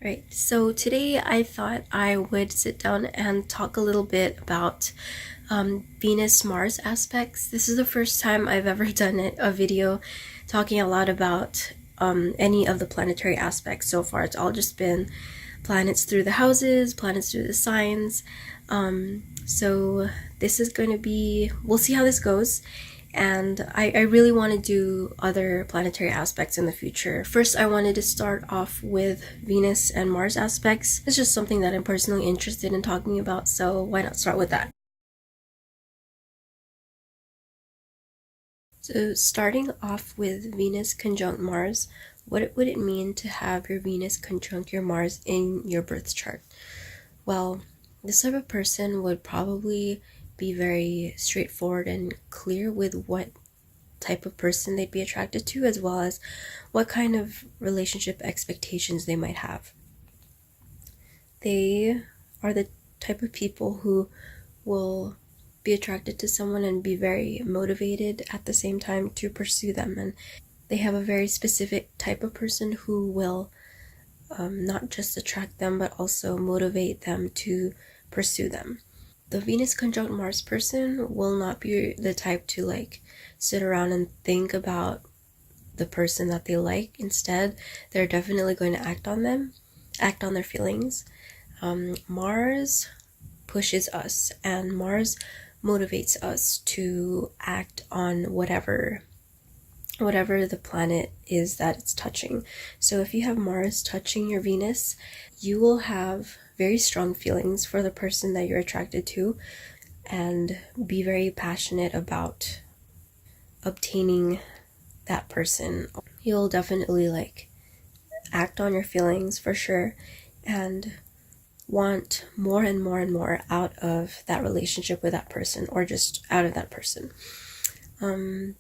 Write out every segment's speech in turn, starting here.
Right, so today I thought I would sit down and talk a little bit about Venus-Mars aspects. This is the first time I've ever done a video talking a lot about any of the planetary aspects so far. It's all just been planets through the houses, planets through the signs. So this is going to be, we'll see how this goes. And I really want to do other planetary aspects in the future. First, I wanted to start off with Venus and Mars aspects. It's just something that I'm personally interested in talking about, so why not start with that? So starting off with Venus conjunct Mars, what would it mean to have your Venus conjunct your Mars in your birth chart? Well, this type of person would probably be very straightforward and clear with what type of person they'd be attracted to, as well as what kind of relationship expectations they might have. They are the type of people who will be attracted to someone and be very motivated at the same time to pursue them. And they have a very specific type of person who will not just attract them, but also motivate them to pursue them. The Venus conjunct Mars person will not be the type to sit around and think about the person that they like. Instead, they're definitely going to act on their feelings. Mars pushes us, and Mars motivates us to act on whatever the planet is that it's touching. So if you have Mars touching your Venus, you will have very strong feelings for the person that you're attracted to and be very passionate about obtaining that person. You'll definitely act on your feelings for sure and want more and more and more out of that relationship with that person, or just out of that person.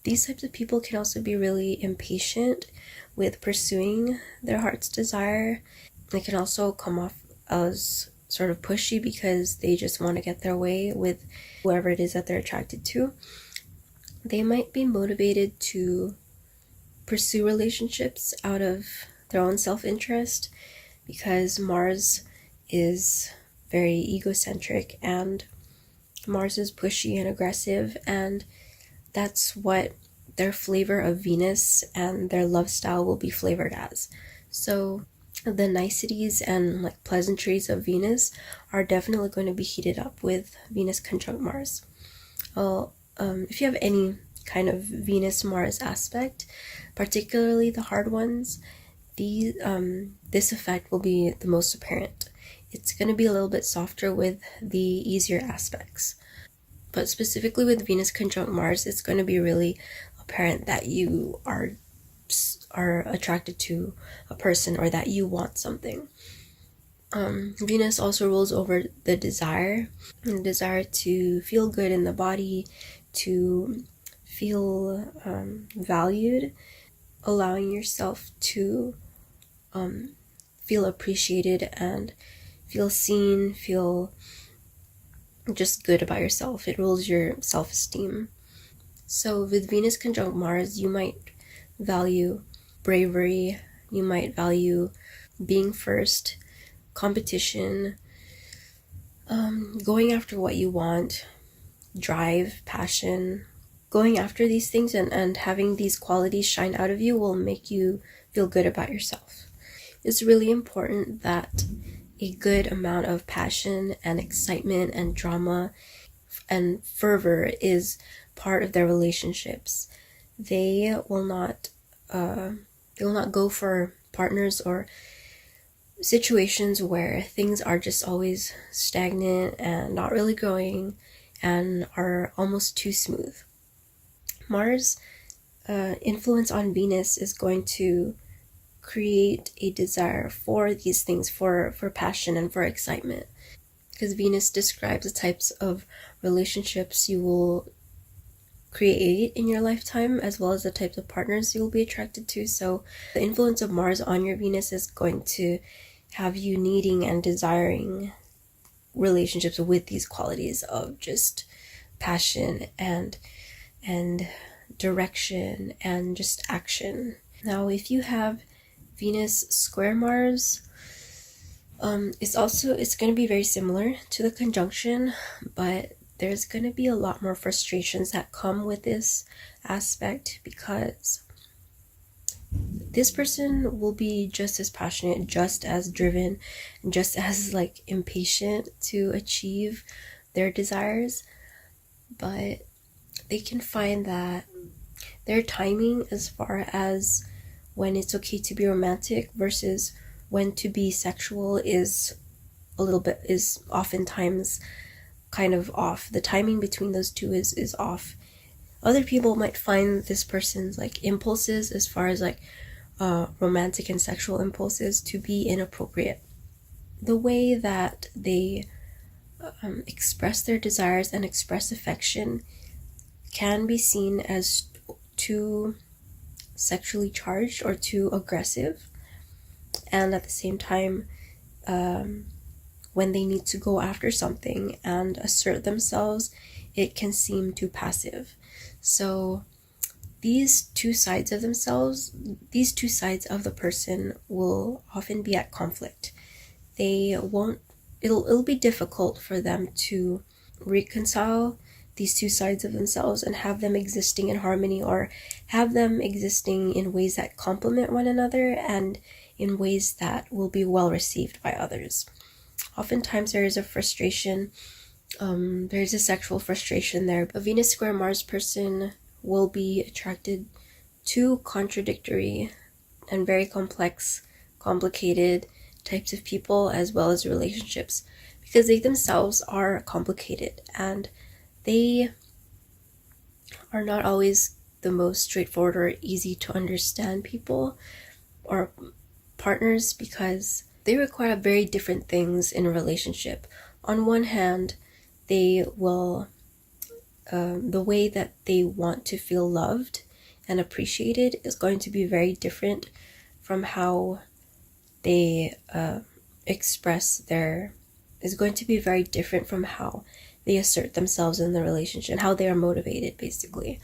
These types of people can also be really impatient with pursuing their heart's desire. They can also come off as sort of pushy because they just want to get their way with whoever it is that they're attracted to. They might be motivated to pursue relationships out of their own self-interest because Mars is very egocentric and Mars is pushy and aggressive, and that's what their flavor of Venus and their love style will be flavored as. So the niceties and pleasantries of Venus are definitely going to be heated up with Venus conjunct Mars. If you have any kind of Venus-Mars aspect, particularly the hard ones, this effect will be the most apparent. It's going to be a little bit softer with the easier aspects. But specifically with Venus conjunct Mars, it's going to be really apparent that you are attracted to a person or that you want something. Venus also rules over the desire to feel good in the body, to feel valued, allowing yourself to feel appreciated and feel seen, feel just good about yourself. It rules your self-esteem. So with Venus conjunct Mars, you might value bravery, you might value being first, competition, going after what you want, drive, passion. Going after these things and having these qualities shine out of you will make you feel good about yourself. It's really important that a good amount of passion and excitement and drama and fervor is part of their relationships. They will not go for partners or situations where things are just always stagnant and not really growing and are almost too smooth. Mars influence on Venus is going to create a desire for these things, for passion and for excitement, because Venus describes the types of relationships you will create in your lifetime, as well as the types of partners you will be attracted to. So the influence of Mars on your Venus is going to have you needing and desiring relationships with these qualities of just passion and direction and just action. Now, if you have Venus square Mars, It's going to be very similar to the conjunction, but there's going to be a lot more frustrations that come with this aspect, because this person will be just as passionate, just as driven, just as like impatient to achieve their desires, but they can find that their timing as far as when it's okay to be romantic versus when to be sexual is oftentimes kind of off. The timing between those two is off. Other people might find this person's like impulses as far as like romantic and sexual impulses to be inappropriate. The way that they express their desires and express affection can be seen as too sexually charged or too aggressive, and at the same time, when they need to go after something and assert themselves, it can seem too passive. So these two sides of the person will often be at conflict. It'll be difficult for them to reconcile these two sides of themselves and have them existing in harmony, or have them existing in ways that complement one another and in ways that will be well received by others. Oftentimes there is a frustration, there's a sexual frustration there. A Venus square Mars person will be attracted to contradictory and very complicated types of people, as well as relationships, because they themselves are complicated and they are not always the most straightforward or easy to understand people or partners, because they require very different things in a relationship. On one hand, they will the way that they want to feel loved and appreciated is going to be very different from how they is going to be very different from how they assert themselves in the relationship, how they are motivated, basically.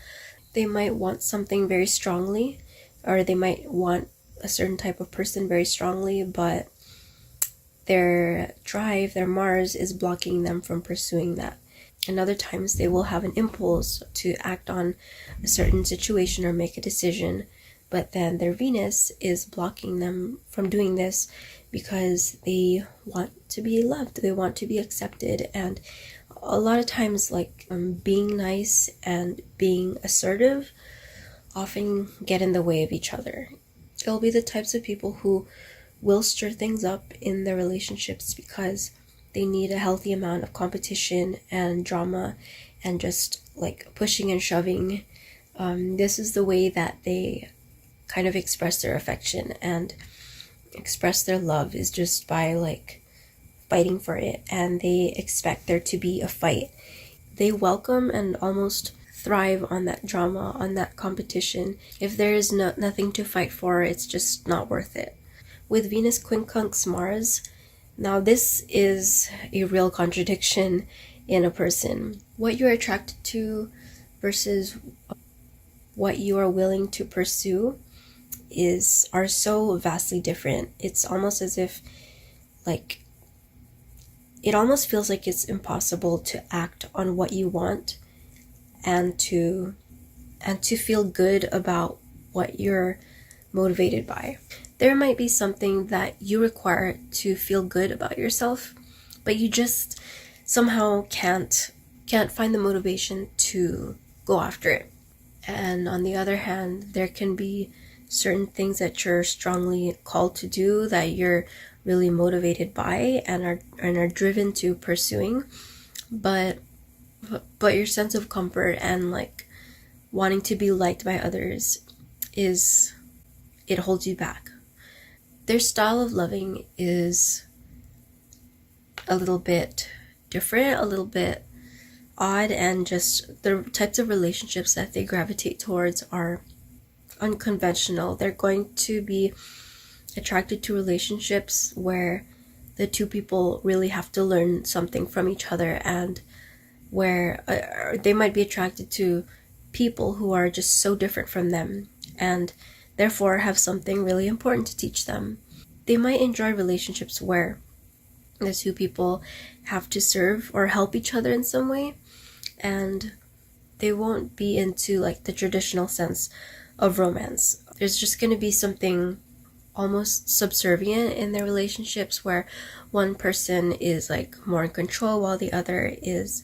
They might want something very strongly, or they might want a certain type of person very strongly, but their drive, their Mars, is blocking them from pursuing that. And other times they will have an impulse to act on a certain situation or make a decision, but then their Venus is blocking them from doing this because they want to be loved, they want to be accepted, and a lot of times being nice and being assertive often get in the way of each other. It'll be the types of people who will stir things up in their relationships because they need a healthy amount of competition and drama and just like pushing and shoving. This is the way that they kind of express their affection and express their love, is just by like fighting for it, and they expect there to be a fight. They welcome and almost thrive on that drama, on that competition. If there is nothing to fight for, it's just not worth it. With Venus Quincunx Mars, now this is a real contradiction in a person. What you're attracted to versus what you are willing to pursue are so vastly different. It's almost as if it almost feels like it's impossible to act on what you want and to feel good about what you're motivated by. There might be something that you require to feel good about yourself, but you just somehow can't find the motivation to go after it. And on the other hand, there can be certain things that you're strongly called to do, that you're really motivated by and are driven to pursuing, but your sense of comfort and like wanting to be liked by others it holds you back. Their style of loving is a little bit different, a little bit odd, and just the types of relationships that they gravitate towards are unconventional. They're going to be attracted to relationships where the two people really have to learn something from each other, and where they might be attracted to people who are just so different from them and therefore have something really important to teach them. They might enjoy relationships where The two people have to serve or help each other in some way, and they won't be into like the traditional sense of romance. There's just going to be something almost subservient in their relationships where one person is like more in control while the other is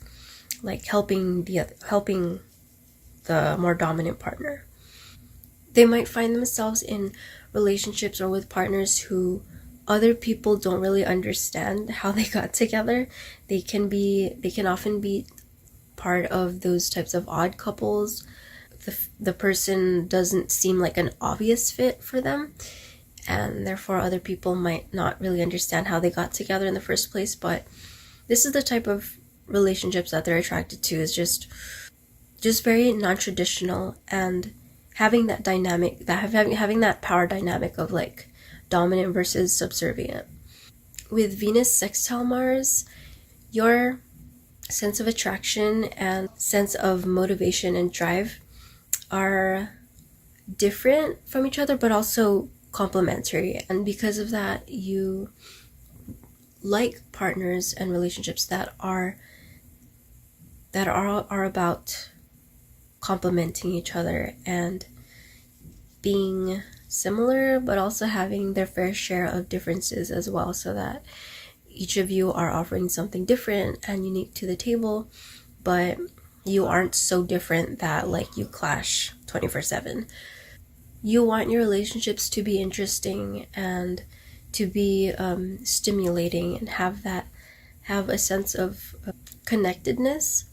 like helping the more dominant partner. They might find themselves in relationships or with partners who other people don't really understand how they got together. They can often be part of those types of odd couples. The person doesn't seem like an obvious fit for them, and therefore other people might not really understand how they got together in the first place. But this is the type of relationships that they're attracted to, is just very non-traditional, and having that dynamic, having that power dynamic of like dominant versus subservient. With Venus sextile Mars, your sense of attraction and sense of motivation and drive are different from each other, but also complementary. And because of that, you like partners and relationships that are about complementing each other and being similar, but also having their fair share of differences as well, so that each of you are offering something different and unique to the table, but you aren't so different that like you clash 24/7. You want your relationships to be interesting and to be stimulating and have a sense of connectedness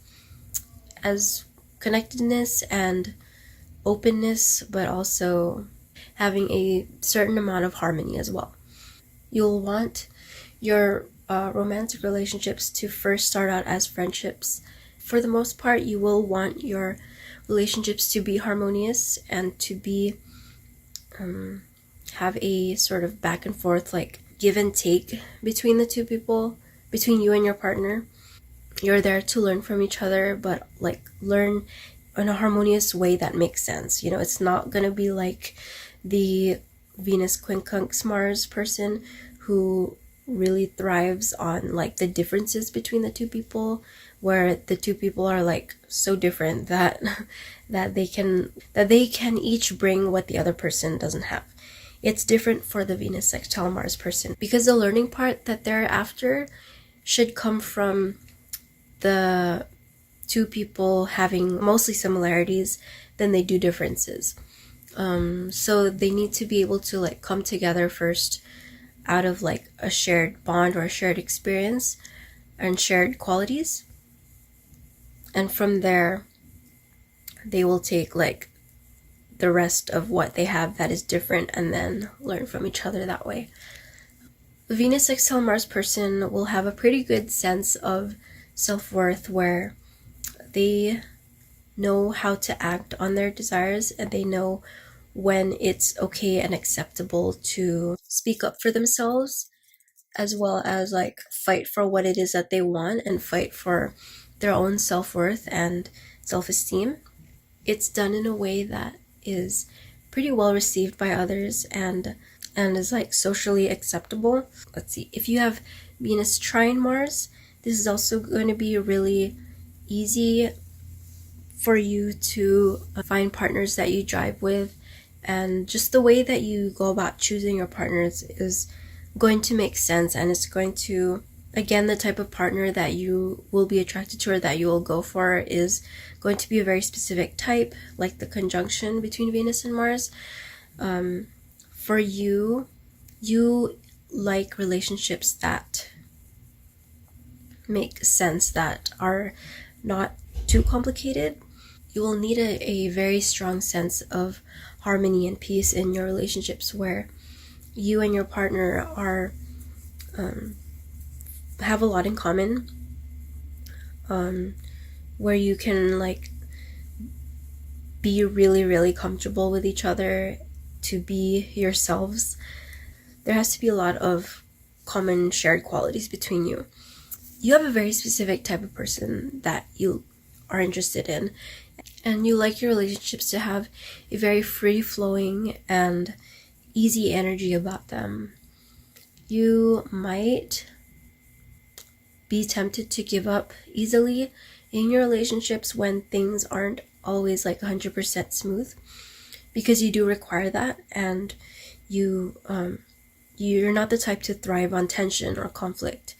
and openness, but also having a certain amount of harmony as well. You'll want your romantic relationships to first start out as friendships. For the most part, you will want your relationships to be harmonious and to be have a sort of back and forth, like give and take between the two people, between you and your partner. You're there to learn from each other, but like learn in a harmonious way that makes sense. You know, it's not gonna be like the Venus Quincunx Mars person who really thrives on like the differences between the two people, where the two people are like so different that they can each bring what the other person doesn't have. It's different for the Venus sextile Mars person, because the learning part that they're after should come from the two people having mostly similarities than they do differences. So they need to be able to like come together first out of like a shared bond or a shared experience and shared qualities, and from there they will take like the rest of what they have that is different and then learn from each other that way. The Venus sextile Mars person will have a pretty good sense of self-worth, where they know how to act on their desires, and they know when it's okay and acceptable to speak up for themselves, as well as like fight for what it is that they want and fight for their own self-worth and self-esteem. It's done in a way that is pretty well received by others and is like socially acceptable. Let's see, if you have Venus trine Mars, this is also going to be really easy for you to find partners that you jive with, and just the way that you go about choosing your partners is going to make sense, and it's going to, again, the type of partner that you will be attracted to or that you will go for is going to be a very specific type, like the conjunction between Venus and Mars. For you like relationships that make sense, that are not too complicated. You will need a very strong sense of harmony and peace in your relationships, where you and your partner are have a lot in common, where you can like be really, really comfortable with each other to be yourselves. There has to be a lot of common shared qualities between you. You have a very specific type of person that you are interested in, and you like your relationships to have a very free-flowing and easy energy about them. You might be tempted to give up easily in your relationships when things aren't always like 100% smooth, because you do require that, and you're not the type to thrive on tension or conflict.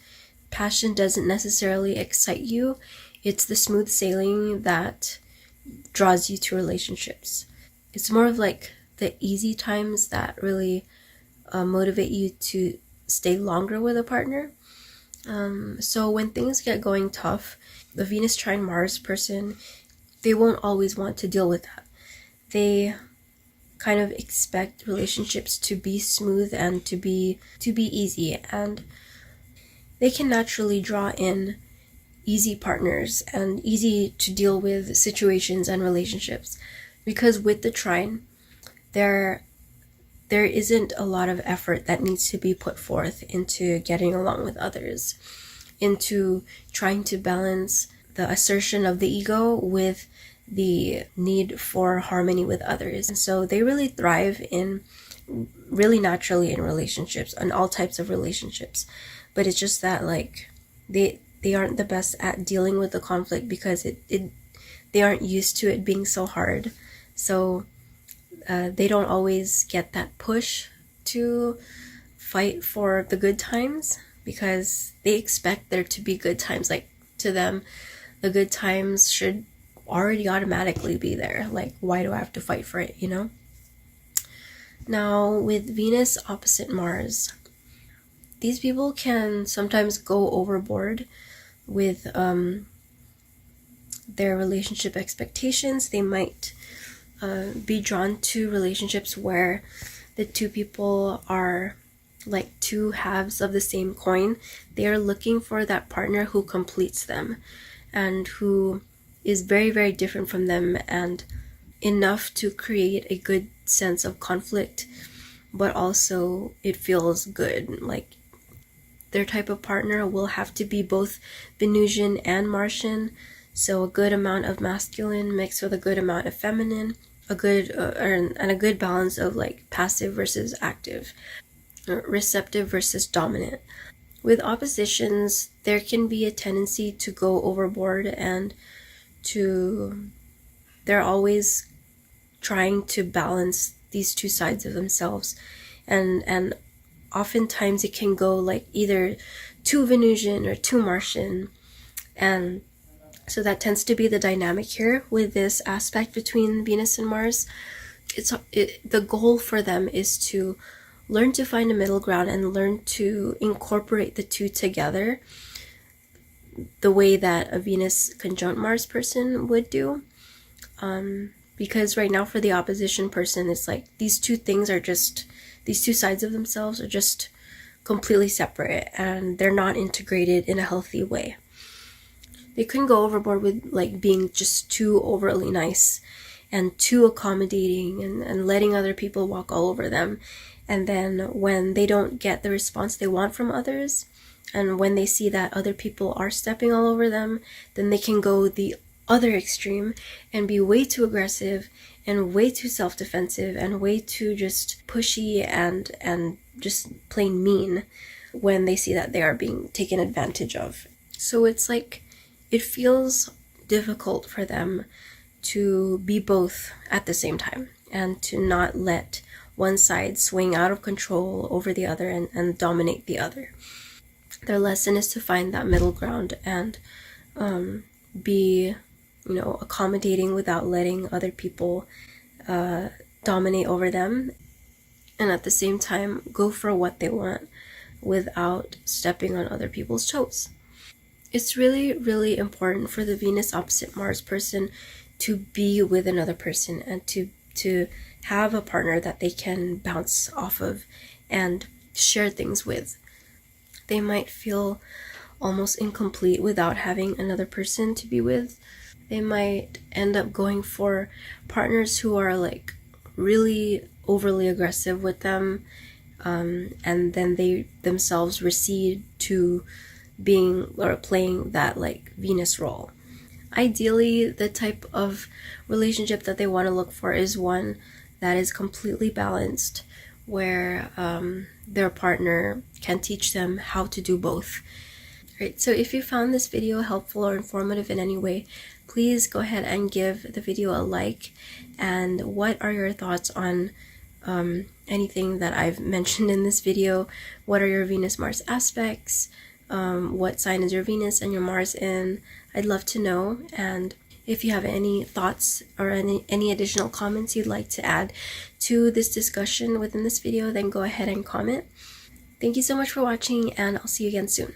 Passion doesn't necessarily excite you. It's the smooth sailing that draws you to relationships. It's more of like the easy times that really motivate you to stay longer with a partner. So when things get going tough, the Venus trine Mars person, they won't always want to deal with that. They kind of expect relationships to be smooth and to be easy, and they can naturally draw in easy partners and easy to deal with situations and relationships, because with the trine, there isn't a lot of effort that needs to be put forth into getting along with others, into trying to balance the assertion of the ego with the need for harmony with others. And so they really thrive in really naturally in relationships, and all types of relationships. But it's just that like they aren't the best at dealing with the conflict, because they aren't used to it being so hard. So they don't always get that push to fight for the good times, because they expect there to be good times. Like, to them, the good times should already automatically be there. Like, why do I have to fight for it, you know? Now, with Venus opposite Mars, these people can sometimes go overboard with their relationship expectations. They might be drawn to relationships where the two people are like two halves of the same coin. They are looking for that partner who completes them and who is very, very different from them, and enough to create a good sense of conflict, but also it feels good. Like, their type of partner will have to be both Venusian and Martian, so a good amount of masculine mixed with a good amount of feminine, a good and a good balance of like passive versus active, receptive versus dominant. With oppositions, there can be a tendency to go overboard, and they're always trying to balance these two sides of themselves, and oftentimes it can go like either too Venusian or too Martian, and so that tends to be the dynamic here with this aspect between Venus and Mars. The goal for them is to learn to find a middle ground and learn to incorporate the two together the way that a Venus conjunct Mars person would do. Because right now for the opposition person, it's like these two sides of themselves are just completely separate, and they're not integrated in a healthy way. They couldn't go overboard with like being just too overly nice and too accommodating and letting other people walk all over them. And then when they don't get the response they want from others, and when they see that other people are stepping all over them, then they can go the other extreme and be way too aggressive and way too self-defensive and way too just pushy and just plain mean when they see that they are being taken advantage of. So it's like, it feels difficult for them to be both at the same time, and to not let one side swing out of control over the other and dominate the other. Their lesson is to find that middle ground and be, accommodating without letting other people dominate over them, and at the same time go for what they want without stepping on other people's toes. It's really, really important for the Venus opposite Mars person to be with another person and to have a partner that they can bounce off of and share things with. They might feel almost incomplete without having another person to be with. They might end up going for partners who are like really overly aggressive with them, and then they themselves recede to being or playing that like Venus role. Ideally, the type of relationship that they want to look for is one that is completely balanced, where their partner can teach them how to do both. Alright, so if you found this video helpful or informative in any way, please go ahead and give the video a like. And what are your thoughts on anything that I've mentioned in this video? What are your Venus-Mars aspects? What sign is your Venus and your Mars in? I'd love to know. And if you have any thoughts or any additional comments you'd like to add to this discussion within this video, then go ahead and comment. Thank you so much for watching, and I'll see you again soon.